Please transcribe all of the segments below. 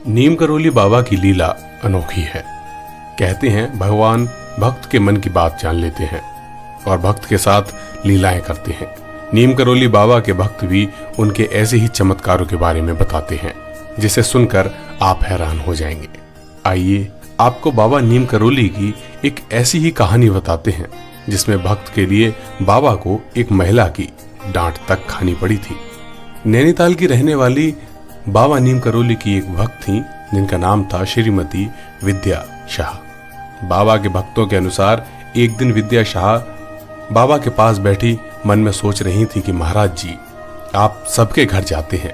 नीम करोली बाबा की लीला अनोखी है। कहते हैं भगवान भक्त के मन की बात जान लेते हैं और भक्त के साथ लीलाएं करते हैं। नीम करोली बाबा के भक्त भी उनके ऐसे ही चमत्कारों के बारे में बताते हैं जिसे सुनकर आप हैरान हो जाएंगे। आइए आपको बाबा नीम करोली की एक ऐसी ही कहानी बताते हैं जिसमें भक्त के लिए बाबा को एक महिला की डांट तक खानी पड़ी थी। नैनीताल की रहने वाली बाबा नीम करोली की एक भक्त थी जिनका नाम था श्रीमती विद्या शाह। बाबा के भक्तों के अनुसार एक दिन विद्या शाह बाबा के पास बैठी मन में सोच रही थी कि महाराज जी, आप सबके घर जाते हैं,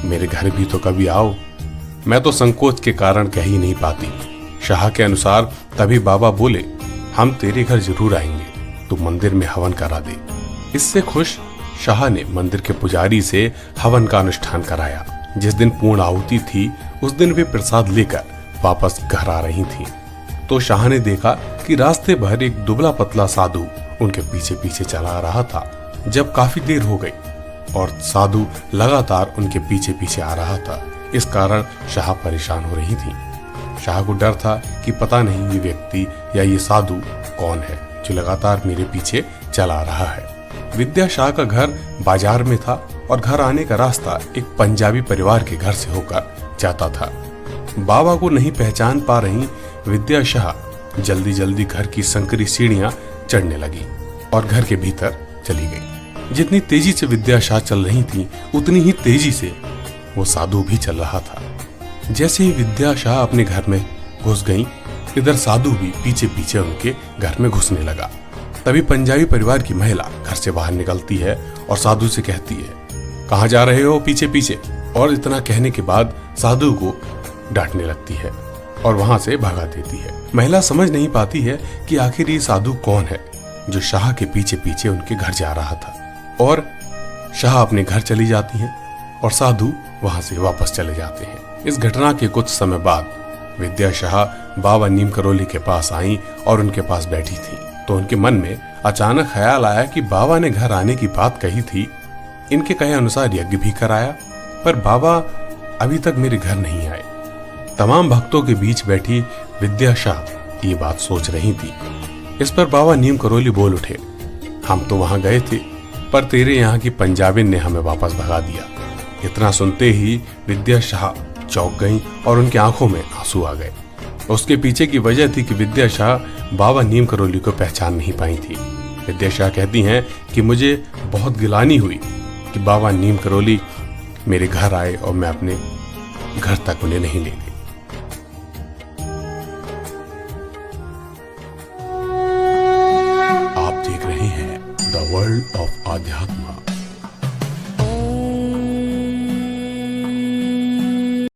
मेरे घर भी तो कभी आओ। मैं तो संकोच के कारण कह ही नहीं पाती। शाह के अनुसार तभी बाबा बोले, हम तेरे घर जरूर आएंगे, तू मंदिर में हवन करा दे। इससे खुश शाह ने मंदिर के पुजारी से हवन का अनुष्ठान कराया। जिस दिन पूर्ण आहुति थी उस दिन वे प्रसाद लेकर वापस घर आ रही थी तो शाह ने देखा कि रास्ते भर एक दुबला पतला साधु उनके पीछे पीछे चला रहा था। जब काफी देर हो गई और साधु लगातार उनके पीछे पीछे आ रहा था, इस कारण शाह परेशान हो रही थी। शाह को डर था कि पता नहीं ये व्यक्ति या ये साधु कौन है जो लगातार मेरे पीछे चला रहा है। विद्या शाह का घर बाजार में था और घर आने का रास्ता एक पंजाबी परिवार के घर से होकर जाता था। बाबा को नहीं पहचान पा रही विद्या शाह जल्दी जल्दी घर की संकरी सीढ़ियां चढ़ने लगी और घर के भीतर चली गई। जितनी तेजी से विद्या शाह चल रही थी उतनी ही तेजी से वो साधु भी चल रहा था। जैसे ही विद्या शाह अपने घर में घुस गई, इधर साधु भी पीछे पीछे उनके घर में घुसने लगा। तभी पंजाबी परिवार की महिला घर से बाहर निकलती है और साधु से कहती है, कहाँ जा रहे हो पीछे पीछे। और इतना कहने के बाद साधु को डांटने लगती है और वहां से भगा देती है। महिला समझ नहीं पाती है कि आखिर ये साधु कौन है जो शाह के पीछे पीछे उनके घर जा रहा था। और शाह अपने घर चली जाती हैं और साधु वहां से वापस चले जाते हैं। इस घटना के कुछ समय बाद विद्या शाह बाबा नीम करोली के पास आई और उनके पास बैठी थी तो उनके मन में अचानक ख्याल आया कि बाबा ने घर आने की बात कही थी, इनके कहे अनुसार यज्ञ भी कराया, पर बाबा अभी तक मेरे घर नहीं आए। तमाम भक्तों के बीच बैठी विद्या शाह ये बात सोच रही थी। इस पर बाबा नीम करोली बोल उठे, हम तो वहां गए थे पर तेरे यहाँ की पंजाबिन ने हमें वापस भगा दिया। इतना सुनते ही विद्या शाह चौंक गईं और उनकी आंखों में आंसू आ गए। उसके पीछे की वजह थी कि विद्या शाह बाबा नीम करोली को पहचान नहीं पाई थी। विद्या शाह कहती हैं कि मुझे बहुत गिलानी हुई कि बाबा नीम करोली मेरे घर आए और मैं अपने घर तक उन्हें नहीं ले गई। आप देख रहे हैं द वर्ल्ड ऑफ आध्यात्म।